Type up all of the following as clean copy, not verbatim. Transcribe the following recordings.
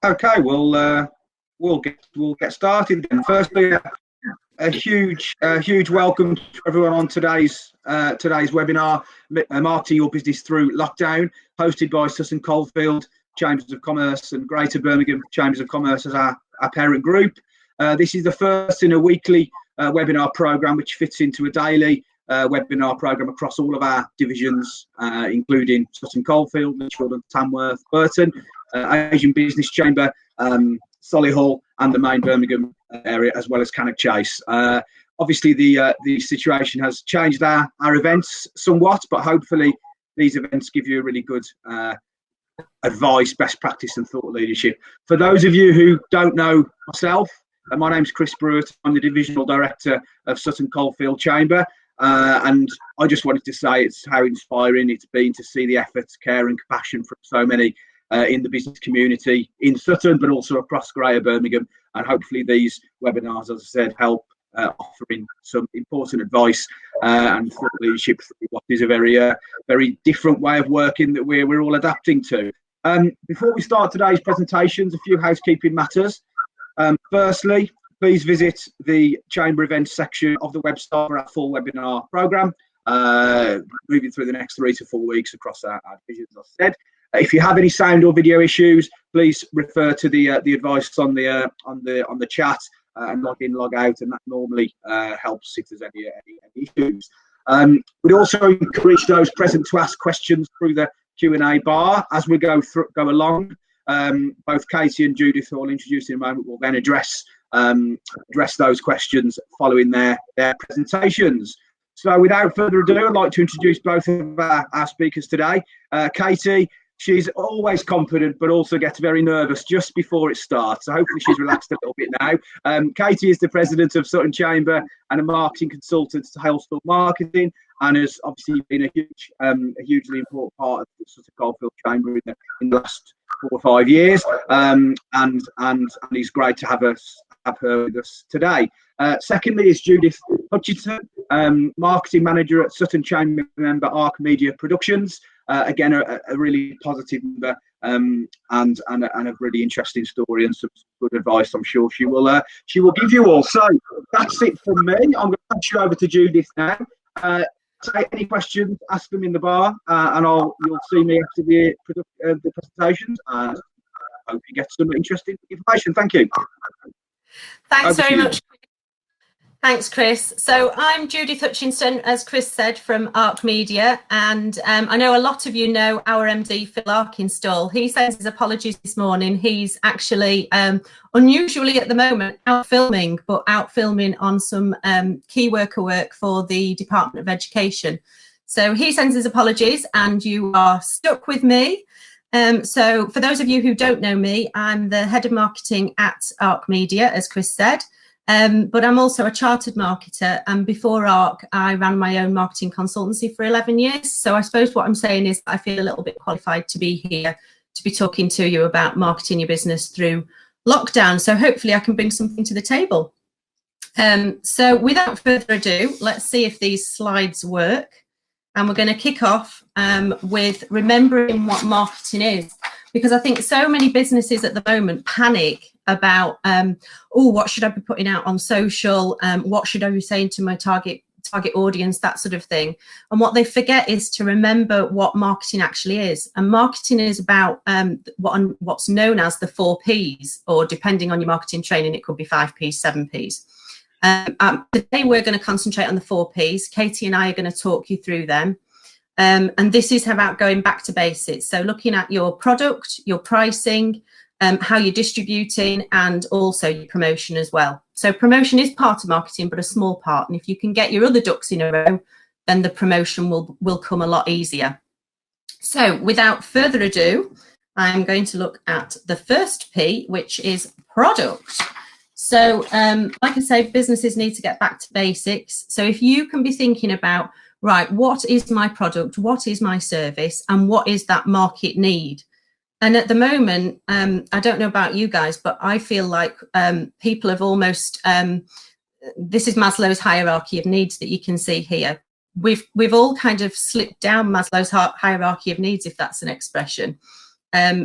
Okay, we'll get started then. Firstly, a huge welcome to everyone on today's webinar, Marketing Your Business Through Lockdown, hosted by Sutton Coldfield Chambers of Commerce and Greater Birmingham Chambers of Commerce as our parent group. This is the first in a weekly webinar program, which fits into a daily webinar program across all of our divisions, including Sutton Coldfield, Mitchell, Tamworth, Brewerton, Asian Business Chamber, Solihull, and the main Birmingham area, as well as Cannock Chase. Obviously, the situation has changed our events somewhat, but hopefully these events give you a really good advice, best practice, and thought leadership. For those of you who don't know myself, my name's Chris Brewerton. I'm the Divisional Director of Sutton Coldfield Chamber, and I just wanted to say it's how inspiring it's been to see the effort, care and compassion from so many in the business community in Sutton, but also across Greater Birmingham. And hopefully these webinars, as I said, help offering some important advice and thought leadership through what is a very different way of working that we're all adapting to. Before we start today's presentations, a few housekeeping matters. Firstly, please visit the Chamber Events section of the website for our full webinar programme, moving through the next 3 to 4 weeks across our divisions, as I said. If you have any sound or video issues, please refer to the advice on the chat and log in, log out, and that normally helps if there's any issues. We'd also encourage those present to ask questions through the Q&A bar as we go along. Both Katie and Judith, who I'll introduce in a moment, will then address those questions following their presentations. So without further ado, I'd like to introduce both of our speakers today. Katie, she's always confident, but also gets very nervous just before it starts. So hopefully she's relaxed a little bit now. Katie is the president of Sutton Chamber and a marketing consultant to Halestorm Marketing, and has obviously been a hugely important part of the Sutton Coldfield Chamber in the last 4 or 5 years. And it's great to have her with us today. Secondly is Judith Hutchinson, marketing manager at Sutton Chamber member Ark Media Productions. Again, a really positive member and a really interesting story and some good advice I'm sure she will give you all. So that's it from me. I'm going to pass you over to Judith now. Take any questions, ask them in the bar, and you'll see me after the presentations. And I hope you get some interesting information. Thank you. Thanks very much. Thanks, Chris. So I'm Judith Hutchinson, as Chris said, from Ark Media, and I know a lot of you know our MD, Phil Arkinstall. He sends his apologies this morning. He's actually, unusually at the moment, out filming on some key worker work for the Department of Education. So he sends his apologies, and you are stuck with me. So for those of you who don't know me, I'm the head of marketing at Ark Media, as Chris said. But I'm also a chartered marketer, and before Ark, I ran my own marketing consultancy for 11 years. So I suppose what I'm saying is I feel a little bit qualified to be here, to be talking to you about marketing your business through lockdown. So hopefully I can bring something to the table. So without further ado, let's see if these slides work. And we're going to kick off with remembering what marketing is, because I think so many businesses at the moment panic about, oh, what should I be putting out on social? What should I be saying to my target audience, that sort of thing. And what they forget is to remember what marketing actually is. And marketing is about what's known as the 4 Ps, or depending on your marketing training, it could be 5 Ps, 7 Ps. Today we're going to concentrate on the 4 Ps. Katie and I are going to talk you through them. And this is about going back to basics. So looking at your product, your pricing, how you're distributing, and also your promotion as well. So promotion is part of marketing, but a small part. And if you can get your other ducks in a row, then the promotion will come a lot easier. So without further ado, I'm going to look at the first P, which is product. So like I say, businesses need to get back to basics. So if you can be thinking about, right, what is my product, what is my service, and what is that market need? And at the moment, I don't know about you guys, but I feel like people have almost, this is Maslow's hierarchy of needs that you can see here. We've all kind of slipped down Maslow's hierarchy of needs, if that's an expression.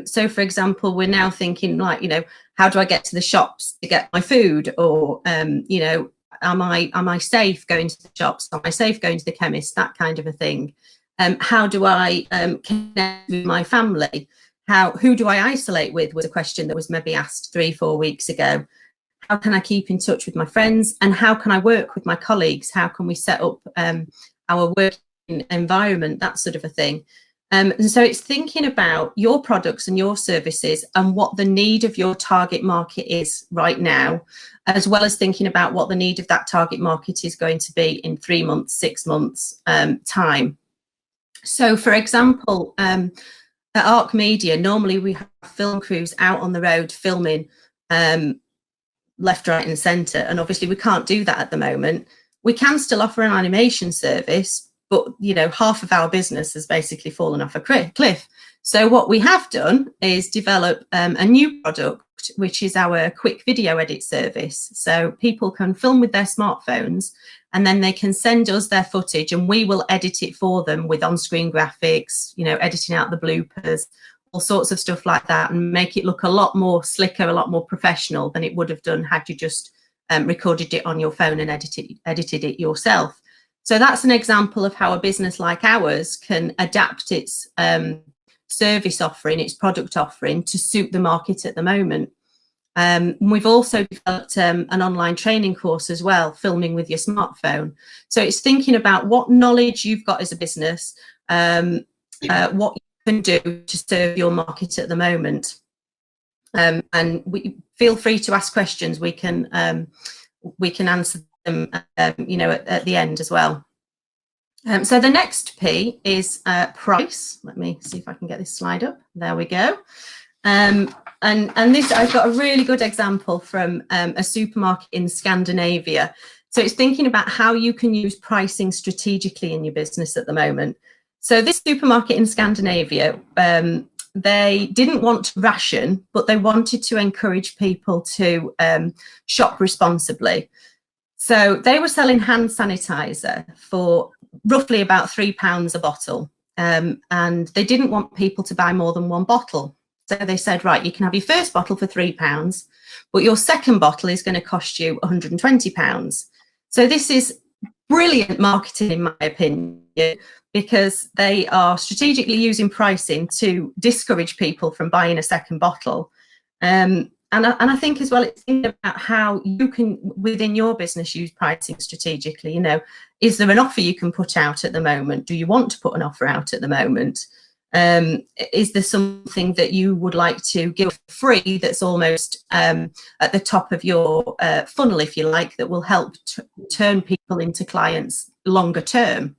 So, for example, we're now thinking like, how do I get to the shops to get my food? Or, am I safe going to the shops? Am I safe going to the chemist? That kind of a thing. How do I connect with my family? Who do I isolate with was a question that was maybe asked 3-4 weeks ago. How can I keep in touch with my friends? And how can I work with my colleagues? How can we set up our working environment? That sort of a thing. And so it's thinking about your products and your services and what the need of your target market is right now, as well as thinking about what the need of that target market is going to be in 3 months, 6 months time. So, for example, at Ark Media, normally we have film crews out on the road filming left, right and centre. And obviously we can't do that at the moment. We can still offer an animation service, but, half of our business has basically fallen off a cliff. So what we have done is develop a new product, which is our quick video edit service. So people can film with their smartphones and then they can send us their footage and we will edit it for them with on-screen graphics, editing out the bloopers, all sorts of stuff like that, and make it look a lot more slicker, a lot more professional than it would have done had you just recorded it on your phone and edited it yourself. So that's an example of how a business like ours can adapt its service offering, its product offering to suit the market at the moment. We've also developed an online training course as well, filming with your smartphone. So it's thinking about what knowledge you've got as a business, what you can do to serve your market at the moment. And feel free to ask questions. We can answer them, at the end as well. So the next P is price. Let me see if I can get this slide up. There we go. And this, I've got a really good example from a supermarket in Scandinavia. So it's thinking about how you can use pricing strategically in your business at the moment. So this supermarket in Scandinavia, they didn't want to ration, but they wanted to encourage people to shop responsibly. So they were selling hand sanitizer for roughly about £3 a bottle. And they didn't want people to buy more than one bottle. So they said, right, you can have your first bottle for £3, but your second bottle is going to cost you £120. So this is brilliant marketing, in my opinion, because they are strategically using pricing to discourage people from buying a second bottle. And I think as well, it's thinking about how you can, within your business, use pricing strategically. Is there an offer you can put out at the moment? Do you want to put an offer out at the moment? Is there something that you would like to give free that's almost at the top of your funnel, if you like, that will help turn people into clients longer term?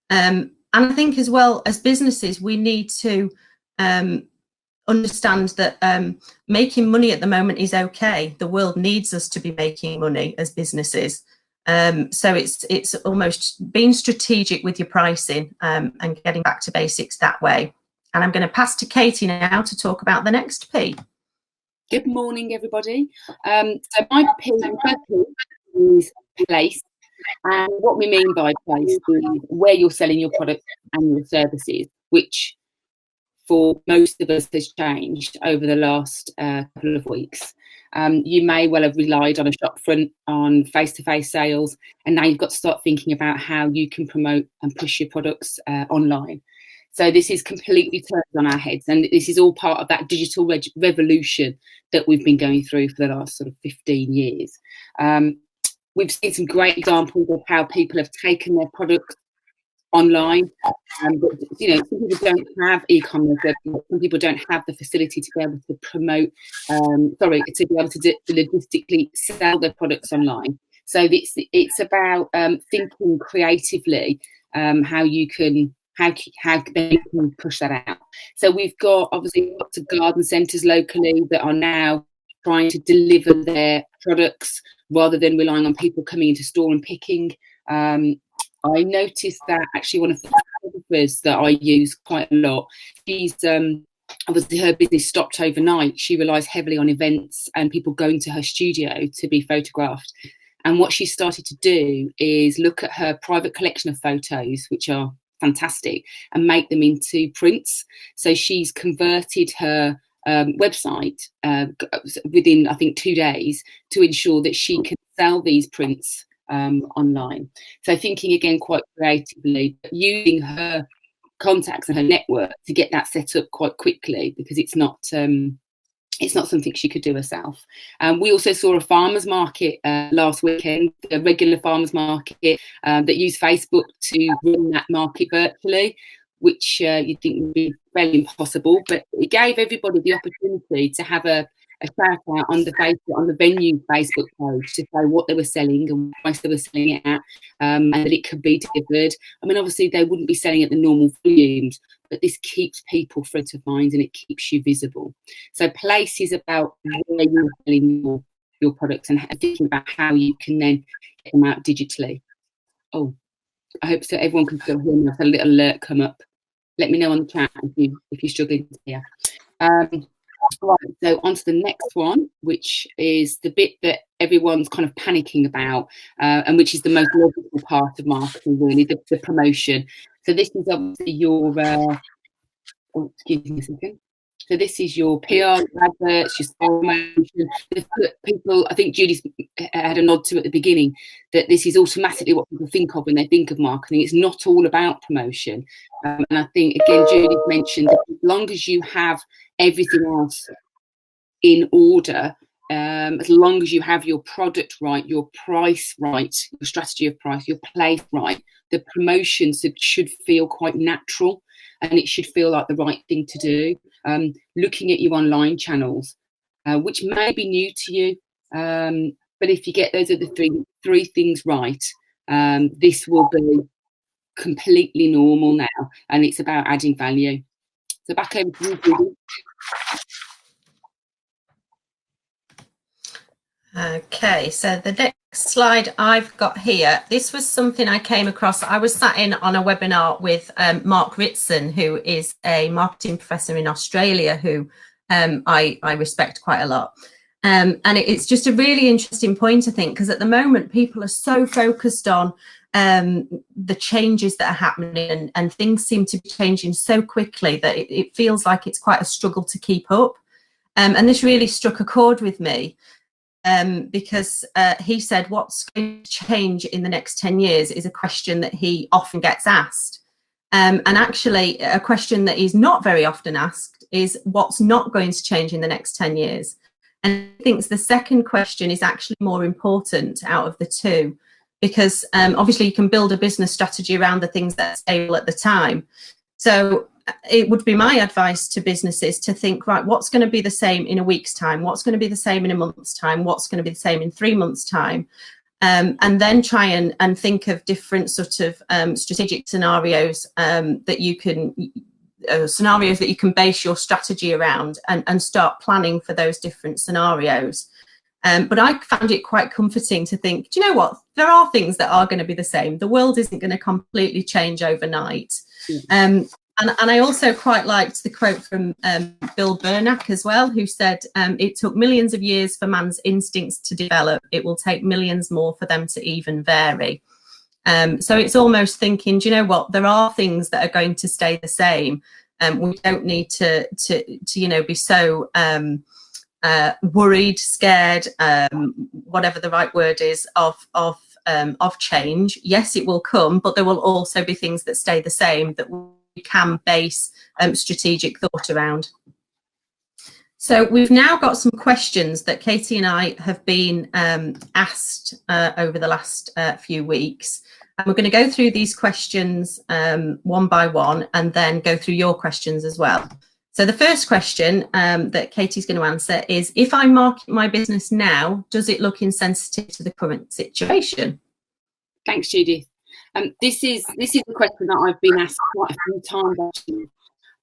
And I think as well, as businesses, we need to understand that making money at the moment is okay. The world needs us to be making money as businesses. So it's almost being strategic with your pricing and getting back to basics that way. And I'm going to pass to Katie now to talk about the next P. Good morning, everybody. So my P is place. And what we mean by place is where you're selling your products and your services, which for most of us has changed over the last couple of weeks. You may well have relied on a shop front, on face-to-face sales, and now you've got to start thinking about how you can promote and push your products online. So this is completely turned on our heads, and this is all part of that digital revolution that we've been going through for the last sort of 15 years. We've seen some great examples of how people have taken their products online. But, some people don't have e-commerce. Some people don't have the facility to be able to promote, to be able to logistically sell their products online. So it's about thinking creatively how they can push that out. So we've got obviously lots of garden centres locally that are now trying to deliver their products rather than relying on people coming into store and picking. I noticed that actually one of the photographers that I use quite a lot, she's obviously her business stopped overnight. She relies heavily on events and people going to her studio to be photographed. And what she started to do is look at her private collection of photos, which are fantastic, and make them into prints. So she's converted her website within, I think, 2 days to ensure that she can sell these prints online. So thinking again quite creatively, but using her contacts and her network to get that set up quite quickly, because it's not something she could do herself. We also saw a farmers market last weekend, a regular farmers market that used Facebook to run that market virtually, which you'd think would be fairly impossible, but it gave everybody the opportunity to have a shout out on the venue Facebook page to say what they were selling and what price they were selling it at, and that it could be delivered. I mean, obviously they wouldn't be selling at the normal volumes, but this keeps people front of mind and it keeps you visible. So place is about where you're selling your products and thinking about how you can then get them out digitally. Oh, I hope so everyone can still hear me. There's a little alert come up. Let me know on the chat if you're struggling to hear. Right, so on to the next one, which is the bit that everyone's kind of panicking about, and which is the most logical part of marketing, really, the promotion. So this is obviously your, excuse me a second. So this is your PR, adverts, your promotion. People, I think Judy had a nod to at the beginning, that this is automatically what people think of when they think of marketing. It's not all about promotion. And I think, again, Judy mentioned that as long as you have everything else in order, as long as you have your product right, your price right, your strategy of price, your place right, the promotions should feel quite natural and it should feel like the right thing to do. Looking at your online channels, which may be new to you, but if you get those other three things right, this will be completely normal now, and it's about adding value. So back over to you, Judy. Okay, so the next slide I've got here, this was something I came across. I was sat in on a webinar with Mark Ritson, who is a marketing professor in Australia, who I respect quite a lot. And it's just a really interesting point, I think, because at the moment people are so focused on the changes that are happening, and things seem to be changing so quickly that it feels like it's quite a struggle to keep up. And this really struck a chord with me. Because he said what's going to change in the next 10 years is a question that he often gets asked. And actually, a question that is not very often asked is what's not going to change in the next 10 years. And he thinks the second question is actually more important out of the two, because obviously you can build a business strategy around the things that are stable at the time. So it would be my advice to businesses to think, right, what's going to be the same in a week's time? What's going to be the same in a month's time? What's going to be the same in 3 months' time? And then try and think of different sort of strategic scenarios that you can base your strategy around, and start planning for those different scenarios. But I found it quite comforting to think, do you know what? There are things that are going to be the same. The world isn't going to completely change overnight. And I also quite liked the quote from Bill Bernanke as well, who said, it took millions of years for man's instincts to develop. It will take millions more for them to even vary. So it's almost thinking, do you know what? There are things that are going to stay the same. We don't need to be so worried, scared, whatever the right word is, of change. Yes, it will come, but there will also be things that stay the same that we can base strategic thought around. So we've now got some questions that Katie and I have been asked over the last few weeks. And we're going to go through these questions one by one, and then go through your questions as well. So the first question that Katie's going to answer is, if I market my business now, does it look insensitive to the current situation? Thanks, Judith. This is a question that I've been asked quite a few times, actually.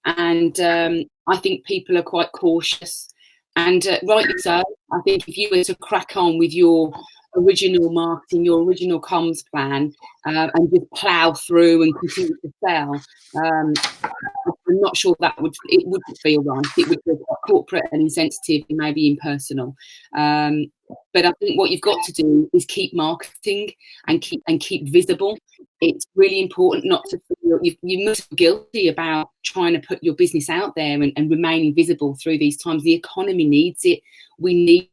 And I think people are quite cautious, and rightly so. I think if you were to crack on with your original marketing, your original comms plan, and just plough through and continue to sell, I'm not sure it wouldn't feel right. It would feel quite corporate and insensitive and maybe impersonal. But I think what you've got to do is keep marketing and keep visible. It's really important not to feel you must feel guilty about trying to put your business out there and remaining visible through these times. The economy needs it. We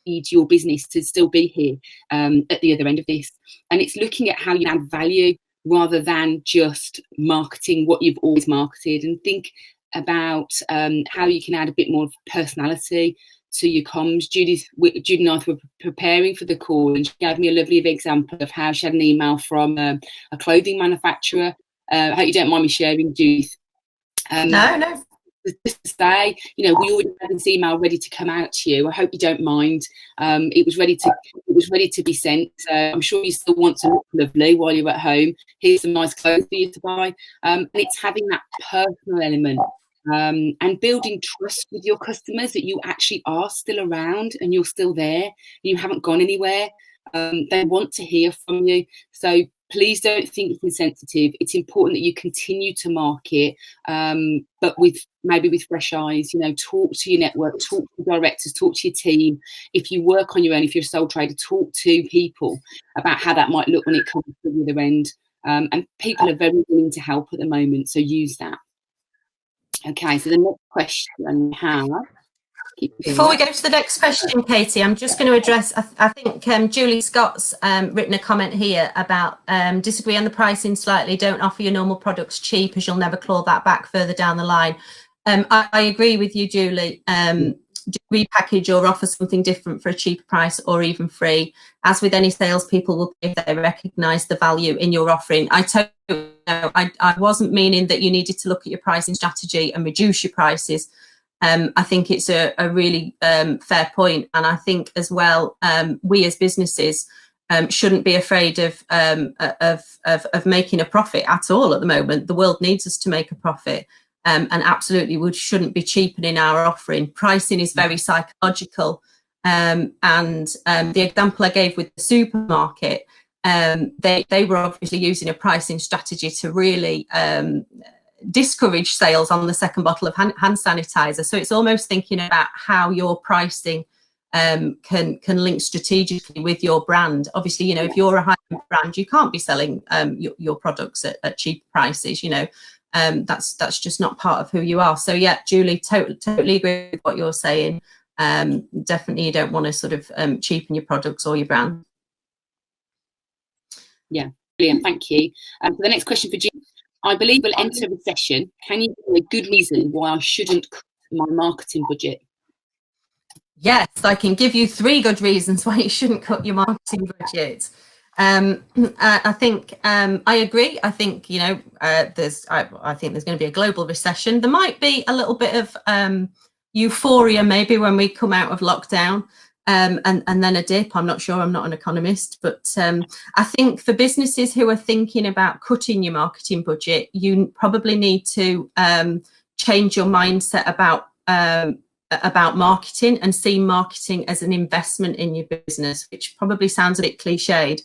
need your business to still be here at the other end of this. And it's looking at how you add value rather than just marketing what you've always marketed, and think about how you can add a bit more personality to your comms. Judith and I were preparing for the call, and she gave me a lovely example of how she had an email from a clothing manufacturer. I hope you don't mind me sharing, Judith. No. Just to say, we already had this email ready to come out to you. I hope you don't mind. It was ready to be sent. I'm sure you still want to look lovely while you're at home. Here's some nice clothes for you to buy. And it's having that personal element and building trust with your customers, that you actually are still around and you're still there. You haven't gone anywhere. They want to hear from you. So please don't think it's insensitive. It's important that you continue to market, but maybe with fresh eyes. Talk to your network, talk to directors, talk to your team. If you work on your own, if you're a sole trader, talk to people about how that might look when it comes to the other end. And people are very willing to help at the moment, so use that. Okay, so the next question we have. Before we go to the next question, Katie, I'm just going to address, I think Julie Scott's written a comment here about disagree on the pricing slightly, don't offer your normal products cheap as you'll never claw that back further down the line. I agree with you, Julie. Repackage or offer something different for a cheaper price or even free. As with any salespeople will if they recognise the value in your offering. I totally know, I wasn't meaning that you needed to look at your pricing strategy and reduce your prices. I think it's a really fair point, and I think as well we as businesses shouldn't be afraid of making a profit at all at the moment. The world needs us to make a profit, and absolutely we shouldn't be cheapening our offering. Pricing is very psychological, and the example I gave with the supermarket, they were obviously using a pricing strategy to really discourage sales on the second bottle of hand sanitizer. So it's almost thinking about how your pricing can link strategically with your brand. Obviously, if you're a high-end brand, you can't be selling your products at cheap prices. That's just not part of who you are. So yeah, Julie, totally agree with what you're saying. Definitely, you don't want to sort of cheapen your products or your brand. Yeah, brilliant. Thank you. For the next question for Julie. I believe we'll enter a recession. Can you give me a good reason why I shouldn't cut my marketing budget? Yes, I can give you 3 good reasons why you shouldn't cut your marketing budget. I think I agree. I think I think there's going to be a global recession. There might be a little bit of euphoria maybe when we come out of lockdown. And then a dip. I'm not sure, I'm not an economist, but I think for businesses who are thinking about cutting your marketing budget, you probably need to change your mindset about marketing and see marketing as an investment in your business, which probably sounds a bit cliched,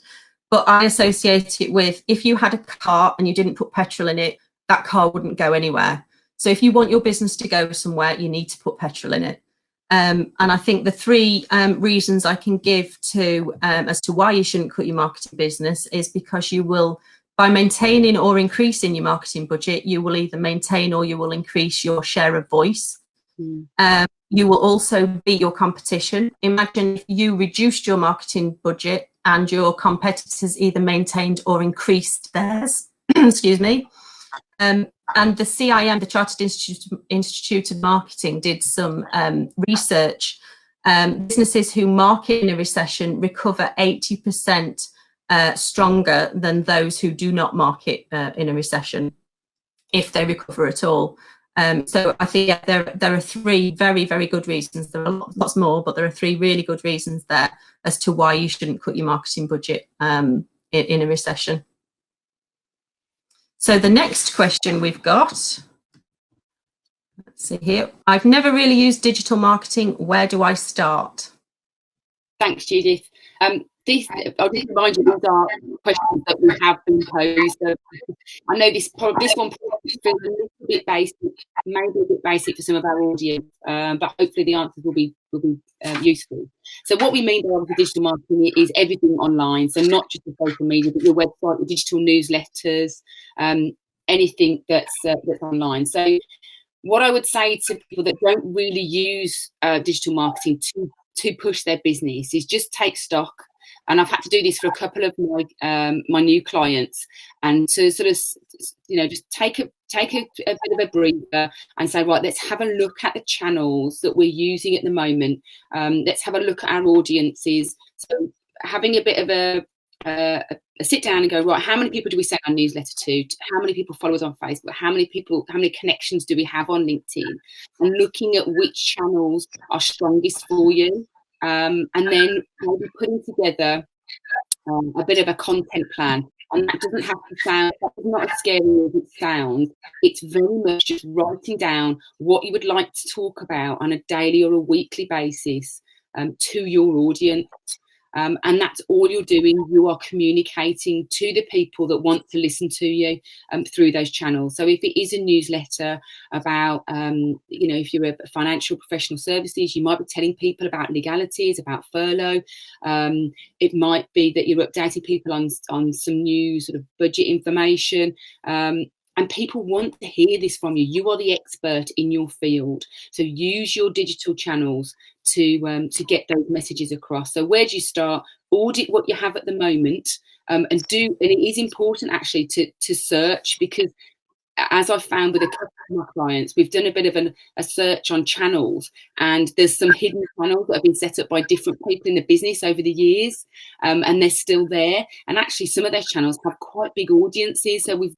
but I associate it with, if you had a car and you didn't put petrol in it, that car wouldn't go anywhere. So if you want your business to go somewhere, you need to put petrol in it. And I think the 3 reasons I can give to as to why you shouldn't cut your marketing business is because you will, by maintaining or increasing your marketing budget, you will either maintain or you will increase your share of voice. You will also beat your competition. Imagine if you reduced your marketing budget and your competitors either maintained or increased theirs. Excuse me. And the CIM, the Chartered Institute of Marketing, did some research. Businesses who market in a recession recover 80% stronger than those who do not market in a recession, if they recover at all. So I think there are 3 very, very good reasons. There are lots more, but there are 3 really good reasons there as to why you shouldn't cut your marketing budget in a recession. So the next question we've got, let's see here. I've never really used digital marketing. Where do I start? Thanks, Judith. I'll just remind you, these are questions that we have been posed. So I know this one probably feels a little bit basic, maybe a bit basic for some of our audience, but hopefully the answers will be useful. So what we mean by digital marketing is everything online. So not just the social media, but your website, your digital newsletters, anything that's online. So what I would say to people that don't really use digital marketing to push their business is just take stock. And I've had to do this for a couple of my new clients, and to sort of, just take a bit of a breather and say, right, let's have a look at the channels that we're using at the moment. Let's have a look at our audiences. So having a bit of a sit down and go, right, how many people do we send our newsletter to? How many people follow us on Facebook? How many connections do we have on LinkedIn? And looking at which channels are strongest for you. And then maybe putting together a bit of a content plan. And that doesn't have to sound, that's not as scary as it sounds. It's very much just writing down what you would like to talk about on a daily or a weekly basis to your audience. And that's all you're doing. You are communicating to the people that want to listen to you through those channels. So if it is a newsletter about, if you're a financial professional services, you might be telling people about legalities, about furlough. It might be that you're updating people on some new sort of budget information. And people want to hear this from you. You are the expert in your field. So use your digital channels to get those messages across. So where do you start? Audit what you have at the moment, and it is important actually to search, because as I've found with a couple of my clients, we've done a bit of a search on channels, and there's some hidden channels that have been set up by different people in the business over the years, and they're still there. And actually, some of those channels have quite big audiences, so we've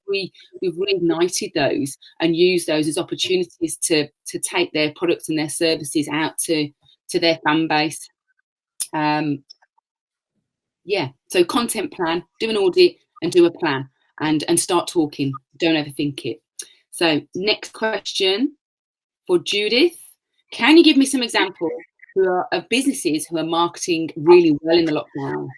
reignited those and used those as opportunities to take their products and their services out to their fan base. So content plan, do an audit and do a plan, and start talking. Don't overthink it. So next question for Judith. Can you give me some examples of businesses who are marketing really well in the lockdown?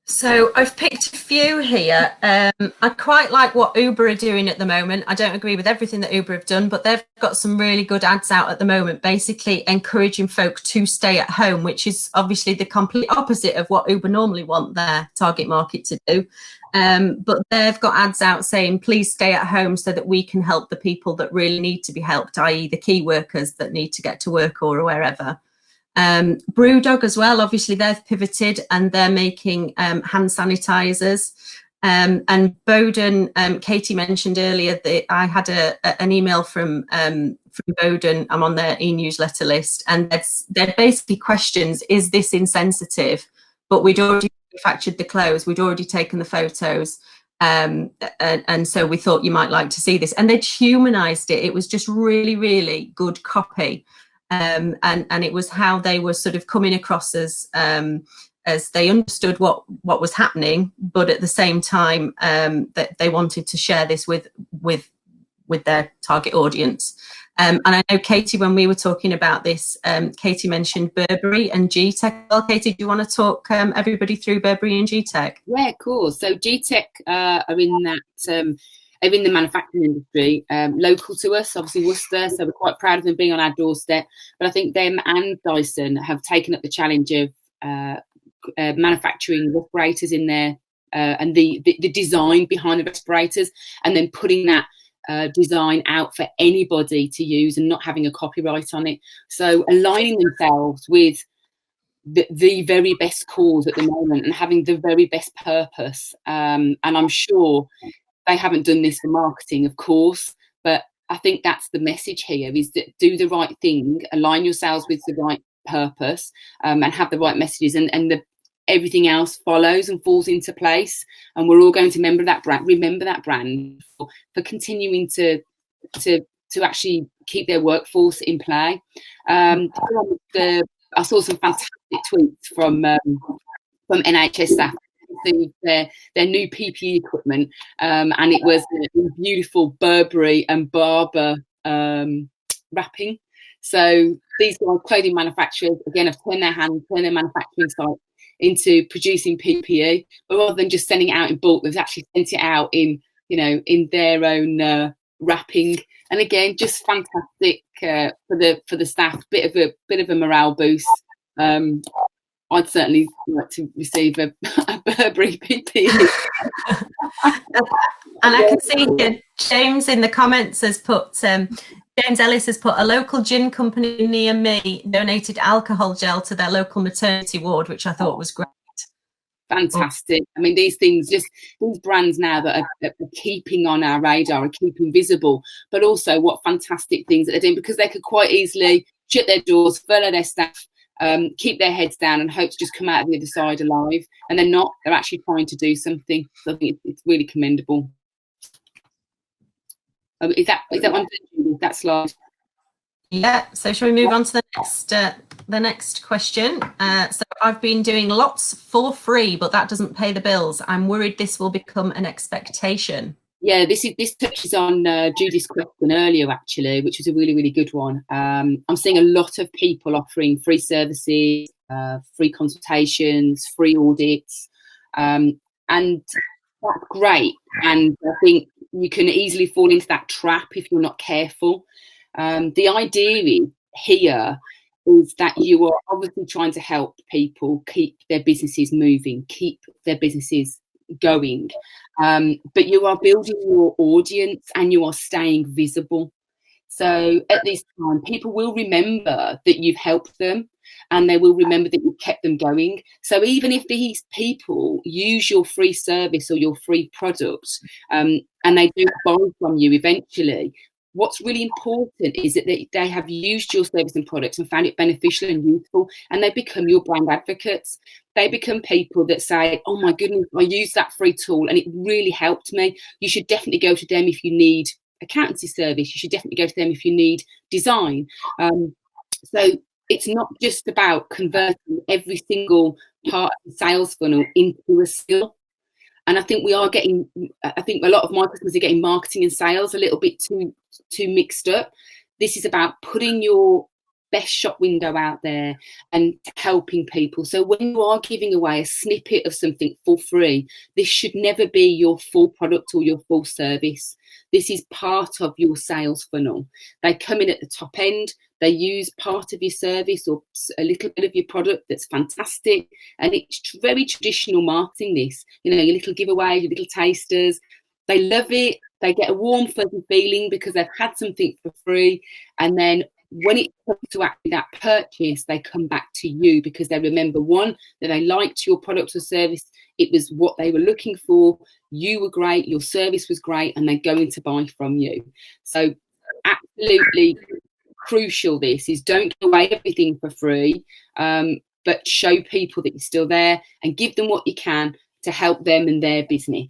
So I've picked a few here. I quite like what Uber are doing at the moment. I don't agree with everything that Uber have done, but they've got some really good ads out at the moment, basically encouraging folk to stay at home, which is obviously the complete opposite of what Uber normally want their target market to do. But they've got ads out saying, please stay at home so that we can help the people that really need to be helped, i.e. the key workers that need to get to work or wherever. Brewdog as well, obviously they've pivoted and they're making hand sanitizers, and Bowden, Katie mentioned earlier that I had an email from Bowden. I'm on their e-newsletter list, and they're basically questions: is this insensitive? But we'd already manufactured the clothes, we'd already taken the photos, and so we thought you might like to see this, and they'd humanized it. It was just really, really good copy. And it was how they were sort of coming across as they understood what was happening, but at the same time that they wanted to share this with their target audience. And I know, Katie, when we were talking about this, Katie mentioned Burberry and G-Tech. Well, Katie, do you want to talk everybody through Burberry and G-Tech? Yeah, of course. So G-Tech are in that... They're in the manufacturing industry, local to us, obviously Worcester, so we're quite proud of them being on our doorstep. But I think them and Dyson have taken up the challenge of manufacturing respirators in there, and the design behind the respirators, and then putting that design out for anybody to use and not having a copyright on it. So aligning themselves with the very best cause at the moment and having the very best purpose. And I'm sure they haven't done this for marketing, of course, but I think that's the message here, is that do the right thing, align yourselves with the right purpose, and have the right messages, and everything else follows and falls into place. And we're all going to remember that brand for continuing to actually keep their workforce in play. I saw some fantastic tweets from NHS staff, their new PPE equipment, and it was a beautiful Burberry and Barber wrapping. So these guys, clothing manufacturers, again, have turned their manufacturing site into producing PPE, but rather than just sending it out in bulk, they've actually sent it out in, you know, in their own wrapping. And again, just fantastic for the staff. Bit of a morale boost. I'd certainly like to receive a Burberry PPE. And I can see here, James in the comments has put, James Ellis has put, a local gin company near me donated alcohol gel to their local maternity ward, which I thought was great. Fantastic. I mean, these things, just these brands now that are keeping on our radar, are keeping visible, but also what fantastic things that they're doing, because they could quite easily shut their doors, furlough their staff, keep their heads down and hope to just come out of the other side alive. And they're not. They're actually trying to do something. So I think it's really commendable. Is that one, that slide? Yeah, so shall we move on to the next question? So I've been doing lots for free, but that doesn't pay the bills. I'm worried this will become an expectation. Yeah, this touches on Judith's question earlier, actually, which was a really, really good one. I'm seeing a lot of people offering free services, free consultations, free audits, and that's great. And I think you can easily fall into that trap if you're not careful. The idea here is that you are obviously trying to help people keep their businesses moving, keep their businesses going, but you are building your audience and you are staying visible. So at this time, people will remember that you've helped them, and they will remember that you've kept them going. So even if these people use your free service or your free product, and they do buy from you eventually, what's really important is that they have used your service and products and found it beneficial and useful, and they become your brand advocates. They become people that say, oh my goodness, I used that free tool and it really helped me. You should definitely go to them if you need accountancy service. You should definitely go to them if you need design. So it's not just about converting every single part of the sales funnel into a skill. And I think I think a lot of my customers are getting marketing and sales a little bit too mixed up. This is about putting your best shop window out there and helping people. So when you are giving away a snippet of something for free, this should never be your full product or your full service. This is part of your sales funnel. They come in at the top end, they use part of your service or a little bit of your product that's fantastic, and it's very traditional marketing, this, you know, your little giveaways, your little tasters. They love it. They get a warm, fuzzy feeling because they've had something for free, and then when it comes to actually that purchase, they come back to you because they remember, one, that they liked your product or service. It was what they were looking for. You were great. Your service was great, and they're going to buy from you. So absolutely crucial. This is, don't give away everything for free, but show people that you're still there and give them what you can to help them and their business.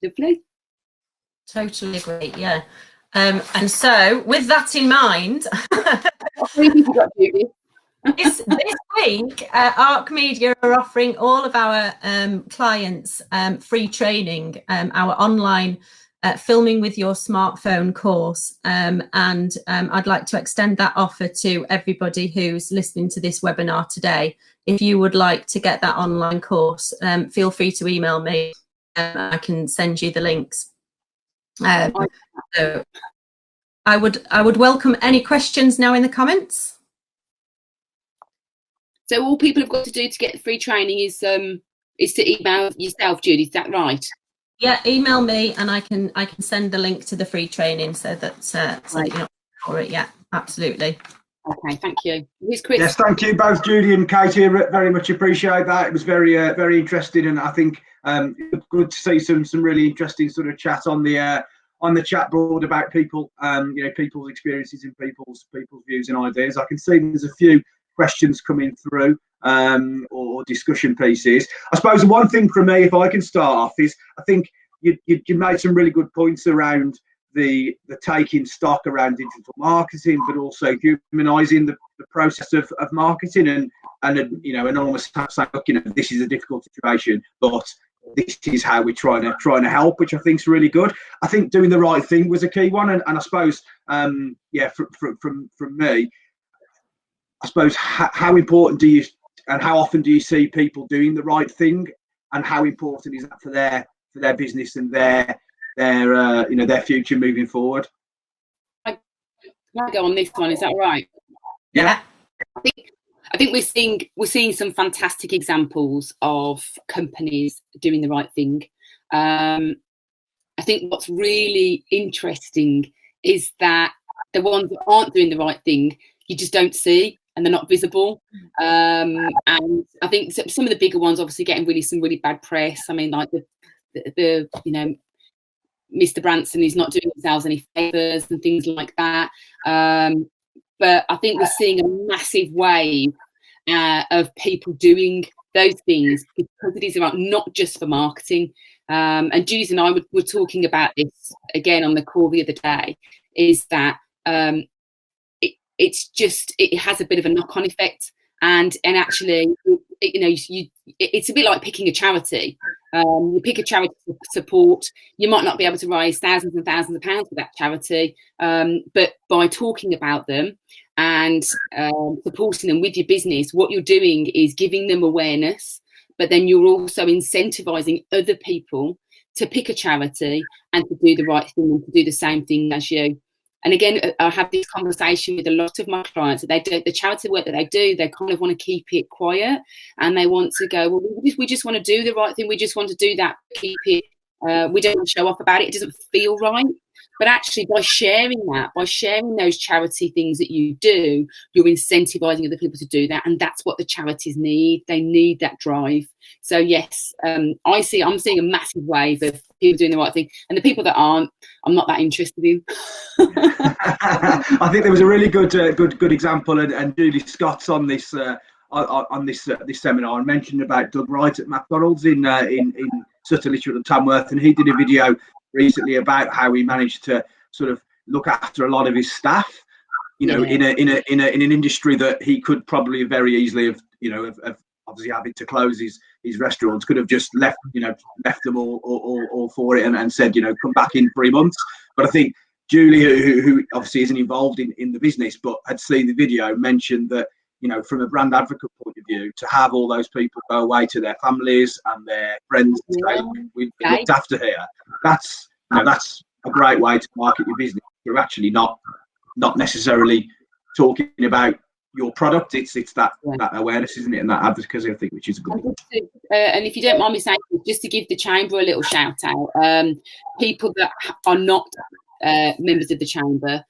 Lovely. Totally agree. Yeah. And so, with that in mind, this week, Ark Media are offering all of our clients free training, our online filming with your smartphone course, and I'd like to extend that offer to everybody who's listening to this webinar today. If you would like to get that online course, feel free to email me. I can send you the links. So I would welcome any questions now in the comments. So all people have got to do to get free training is to email yourself, Judy. Is that right? Yeah, email me and I can send the link to the free training so that you're not for it. Yeah, absolutely. Okay, thank you. Who's Chris? Yes, thank you both, Judy and Katie. Very much appreciate that. It was very very interesting, and I think good to see some really interesting sort of chat on the chat board about people, people's experiences and people's views and ideas. I can see there's a few questions coming through or discussion pieces. I suppose the one thing for me, if I can start off, is I think you made some really good points around the taking stock around digital marketing, but also humanizing the process of marketing and and almost saying, look, this is a difficult situation, but this is how we're trying to help, which I think is really good. I think doing the right thing was a key one, and I suppose from me, I suppose how important do you how often do you see people doing the right thing, and how important is that for their business and their future moving forward? I go on this one. Is that right? Yeah. I think we're seeing some fantastic examples of companies doing the right thing. I think what's really interesting is that the ones that aren't doing the right thing, you just don't see, and they're not visible. And I think some of the bigger ones obviously getting some really bad press. I mean, like the Mr. Branson is not doing themselves any favours and things like that. But I think we're seeing a massive wave of people doing those things because it is about not just for marketing. And Judith and I were talking about this again on the call the other day, is that it has a bit of a knock-on effect. And actually, it's a bit like picking a charity. You pick a charity to support, you might not be able to raise thousands and thousands of pounds for that charity, but by talking about them and supporting them with your business, what you're doing is giving them awareness, but then you're also incentivizing other people to pick a charity and to do the right thing and to do the same thing as you. And again, I have this conversation with a lot of my clients. The charity work that they do, they kind of want to keep it quiet, and they want to go, well, we just want to do the right thing. We just want to do that, keep it. We don't want to show off about it. It doesn't feel right. But actually, by sharing those charity things that you do, you're incentivizing other people to do that, and that's what the charities need. They need that drive. So yes, I'm seeing a massive wave of people doing the right thing, and the people that aren't, I'm not that interested in. I think there was a really good example, and Julie Scott's on this seminar, and mentioned about Doug Wright at McDonald's in Sutton, Litchfield and Tamworth, and he did a video recently about how he managed to sort of look after a lot of his staff, in an industry that he could probably very easily have obviously having to close his restaurants, could have just left them all for it and said, come back in 3 months. But I think Julie, who obviously isn't involved in the business but had seen the video, mentioned that from a brand advocate point of view, to have all those people go away to their families and their friends and say, we've been looked after here, that's a great way to market your business. You're actually not necessarily talking about your product, it's that awareness, isn't it, and that advocacy, I think, which is a good thing. And if you don't mind me saying, just to give the chamber a little shout out, people that are not members of the chamber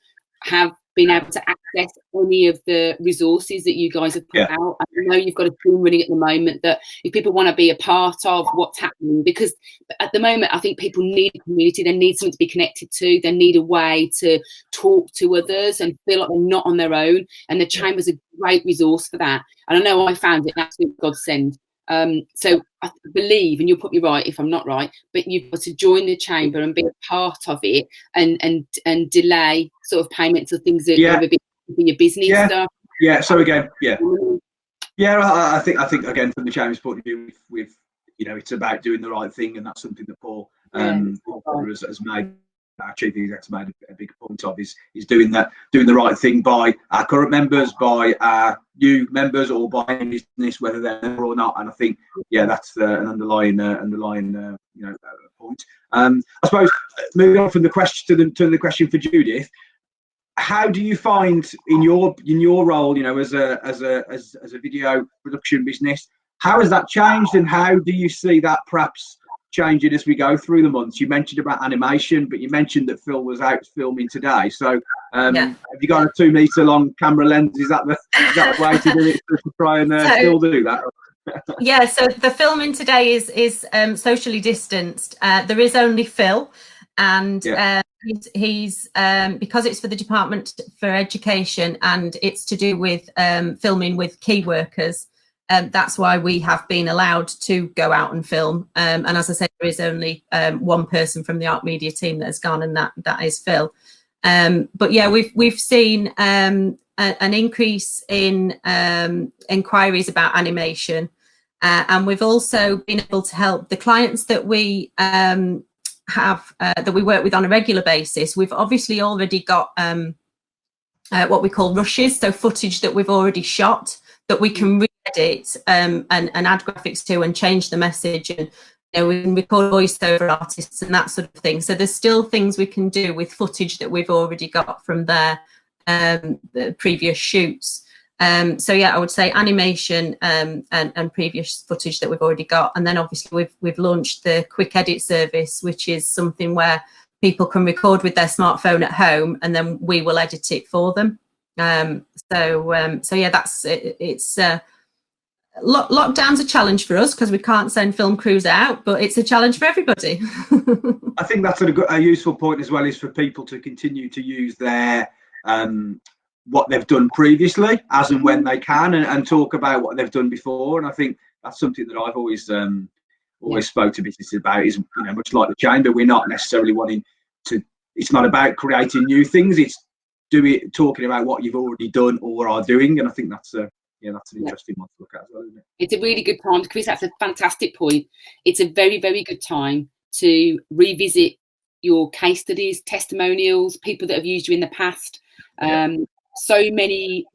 have been able to access any of the resources that you guys have put out. I know you've got a team running at the moment that if people want to be a part of what's happening, because at the moment I think people need a community, they need something to be connected to, they need a way to talk to others and feel like they're not on their own, and the chamber's a great resource for that. And I know I found it an absolute godsend. So I believe, and you'll put me right if I'm not right, but you've got to join the chamber and be a part of it, and delay sort of payments of things that are a bit for your business stuff. Yeah. So again, I think again, from the chamber's point of view, we've it's about doing the right thing, and that's something that Paul has made. Our chief exec's made a big point of is doing the right thing by our current members, by our new members, or by any business, whether they're there or not. And I think that's an underlying point. I suppose moving on from the question to the question for Judith, how do you find in your role, as a video production business, how has that changed, and how do you see that perhaps changing as we go through the months? You mentioned about animation, but you mentioned that Phil was out filming today. So have you got a 2 meter long camera lens? Is that the way to do it, to try and still do that? So the filming today is socially distanced. There is only Phil, and he's because it's for the Department for Education and it's to do with filming with key workers. That's why we have been allowed to go out and film. And as I said, there is only one person from the Ark Media team that has gone, and that is Phil. But we've seen an increase in inquiries about animation, and we've also been able to help the clients that we have that we work with on a regular basis. We've obviously already got what we call rushes, so footage that we've already shot that we can re-edit and add graphics to and change the message, and we can record voiceover artists and that sort of thing. So there's still things we can do with footage that we've already got from the previous shoots. So yeah, I would say animation and previous footage that we've already got, and then obviously we've launched the quick edit service, which is something where people can record with their smartphone at home, and then we will edit it for them. So yeah, that's it. It's lockdown's a challenge for us because we can't send film crews out, but it's a challenge for everybody. I think that's a useful point as well, is for people to continue to use their what they've done previously as and when they can, and talk about what they've done before. And I think that's something that I've always spoke to businesses about, is, much like the Chamber, we're not necessarily wanting to, it's not about creating new things, it's talking about what you've already done or are doing. And I think that's an interesting one to look at as well, isn't it? It's a really good time, Chris. That's a fantastic point. It's a very, very good time to revisit your case studies, testimonials, people that have used you in the past. So many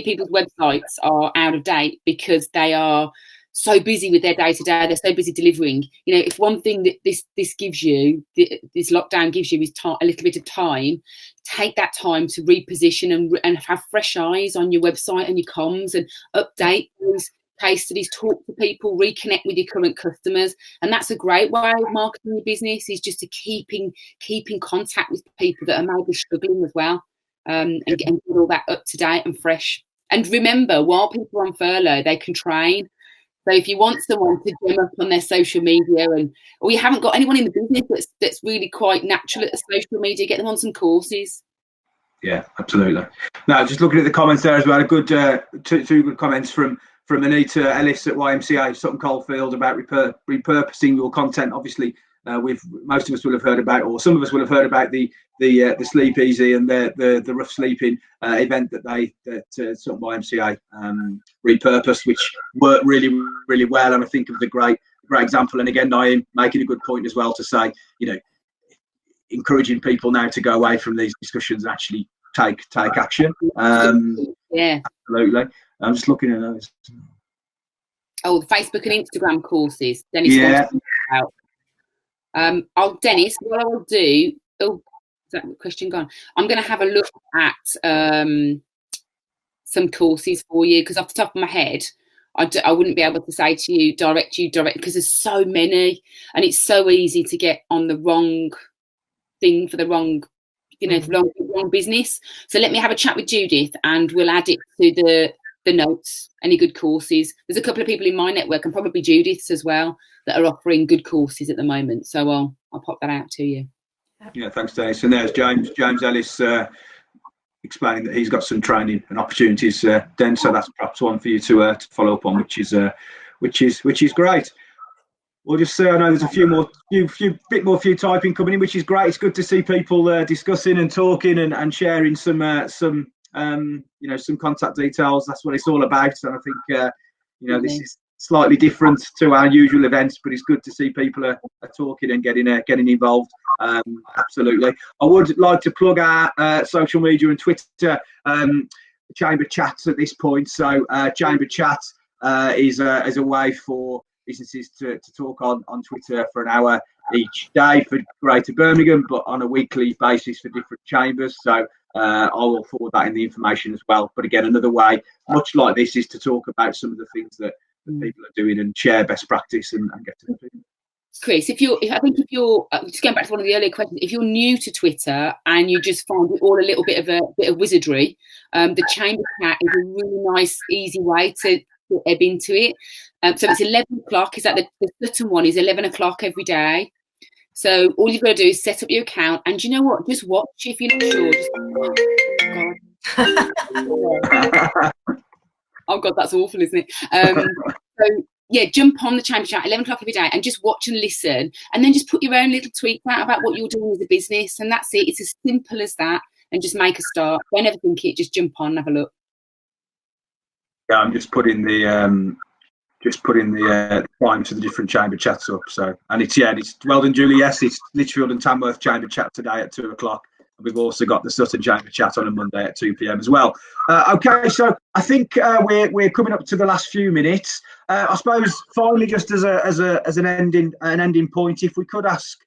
people's websites are out of date because they are so busy with their day-to-day. They're so busy delivering. If one thing that this gives you, this lockdown gives you, is a little bit of time, take that time to reposition and have fresh eyes on your website and your comms, and update those case studies, talk to people, reconnect with your current customers. And that's a great way of marketing your business, is just to keep in contact with people that are maybe struggling as well, and get all that up to date and fresh. And remember, while people are on furlough, they can train. So if you want someone to gem up on their social media, or you haven't got anyone in the business that's really quite natural at the social media, get them on some courses. Yeah, absolutely. Now, just looking at the comments there as well, a good two good comments from Anita Ellis at YMCA Sutton Coldfield about repurposing your content. Obviously, most of us will have heard about, or some of us will have heard about the Sleep Easy and the rough sleeping event that Sutton YMCA repurposed, which worked really, really well. And I think it was a great example. And again, I am making a good point as well to say, encouraging people now to go away from these discussions and actually take action. Yeah, absolutely. I'm just looking at those. Oh, the Facebook and Instagram courses. Dennis, yeah. Dennis, what I will do. Oh, is that question gone? I'm going to have a look at some courses for you, because off the top of my head, I wouldn't be able to say to you direct, because there's so many, and it's so easy to get on the wrong thing for the wrong, wrong business. So let me have a chat with Judith, and we'll add it to the notes. Any good courses? There's a couple of people in my network, and probably Judith's as well, that are offering good courses at the moment. So I'll pop that out to you. Yeah, thanks, Dennis. And there's James Ellis explaining that he's got some training and opportunities then. So that's perhaps one for you to follow up on, which is great. We'll just say, I know there's a few more typing coming in, which is great. It's good to see people discussing and talking and sharing some contact details. That's what it's all about. And I think this is slightly different to our usual events, but it's good to see people are talking and getting involved. Absolutely. I would like to plug our social media and Twitter Chamber Chats at this point. So Chamber Chat is a way for businesses to talk on Twitter for an hour each day for Greater Birmingham, but on a weekly basis for different chambers. So I will forward that in the information as well. But again, another way, much like this, is to talk about some of the things that people are doing and share best practice and get to know people. Chris, if you're just going back to one of the earlier questions, if you're new to Twitter and you just find it all a little bit of wizardry, the Chamber Chat is a really nice, easy way to ebb into it. So it's 11 o'clock. Is that the Sutton one is 11 o'clock every day. So all you've got to do is set up your account, and you know what? Just watch if you're not sure. Oh God, that's awful, isn't it? So yeah, jump on the Chamber Chat 11 o'clock every day and just watch and listen, and then just put your own little tweet out about what you're doing as a business, and that's it. It's as simple as that, and just make a start. Don't overthink it. Just jump on and have a look. Yeah, I'm just putting the time to the different Chamber Chats up. So, and it's well done, Julie. Yes, it's Lichfield and Tamworth Chamber Chat today at 2 o'clock. We've also got the Sutton Chamber chat on a Monday at 2 p.m. as well. Okay, so I think we're coming up to the last few minutes. I suppose finally, just as an ending point, if we could ask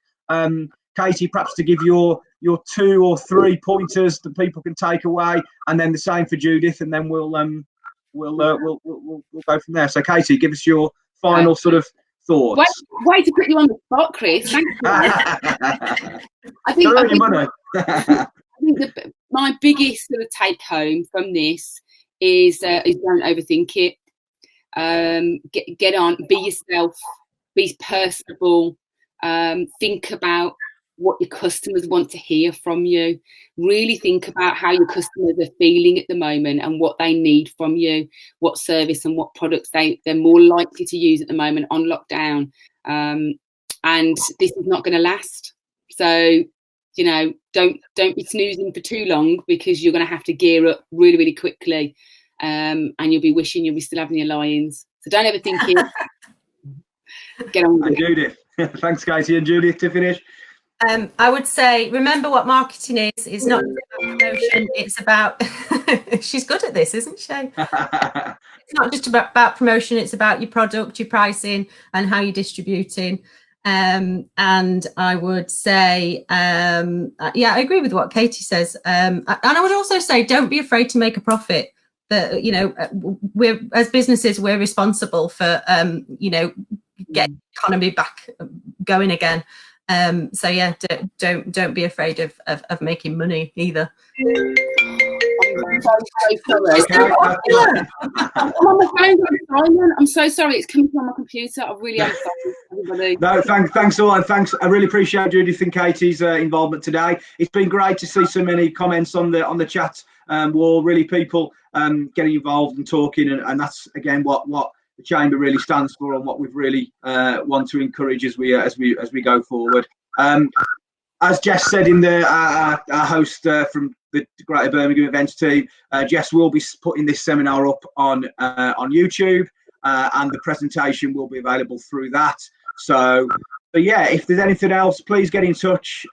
Katie perhaps to give your 2 or 3 pointers that people can take away, and then the same for Judith, and then we'll go from there. So Katie, give us your final sort of thoughts. Way to put you on the spot, Chris. Thank you. I think my biggest sort of take home from this is don't overthink it. Get on, be yourself, be personable. Think about what your customers want to hear from you. Really think about how your customers are feeling at the moment and what they need from you, what service and what products they're more likely to use at the moment on lockdown. And this is not going to last. So, you know, don't be snoozing for too long, because you're going to have to gear up really, really quickly. And you'll be wishing you'll be still having your lie-ins. So don't ever think it. Get on with it. Judith. Thanks, Katie. And Judith, to finish. I would say, remember what marketing is. It's not just about promotion. It's about, she's good at this, isn't she? It's not just about promotion. It's about your product, your pricing, and how you're distributing. And I would say, yeah, I agree with what Katie says. And I would also say, don't be afraid to make a profit. That, you know, we're, as businesses, we're responsible for, you know, get economy back going again. So yeah, don't be afraid of making money either. I'm so sorry. It's coming from my computer. I really am sorry, everybody. No, thanks all, and thanks. I really appreciate Judith and Katie's involvement today. It's been great to see so many comments on the chat wall. Really, people getting involved and talking, and that's again what the Chamber really stands for, and what we've really want to encourage as we go forward. As Jess said in our host from the Greater Birmingham events team, Jess will be putting this seminar up on YouTube, and the presentation will be available through that. So yeah, if there's anything else, please get in touch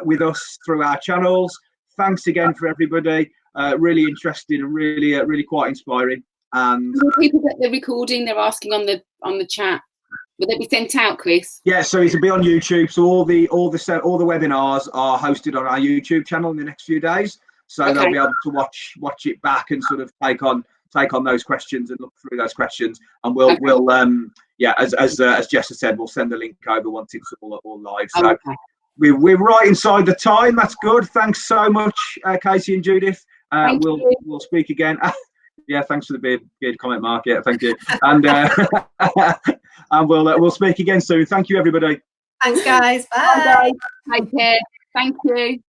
with us through our channels. Thanks again for everybody. Really interesting and really quite inspiring. And people get the recording, they're asking on the chat. Will they be sent out, Chris? Yeah, so it'll be on YouTube. So all the webinars are hosted on our YouTube channel in the next few days. So okay, they'll be able to watch it back and sort of take on those questions and look through those questions. And we'll yeah, as Jess has said, we'll send the link over once it's all live. So okay, we're right inside the time. That's good. Thanks so much, Katie and Judith. We'll speak again. Yeah, thanks for the beard comment, Mark. Yeah, thank you. And and we'll speak again soon. Thank you, everybody. Thanks, guys. Bye. Take care. Thank you.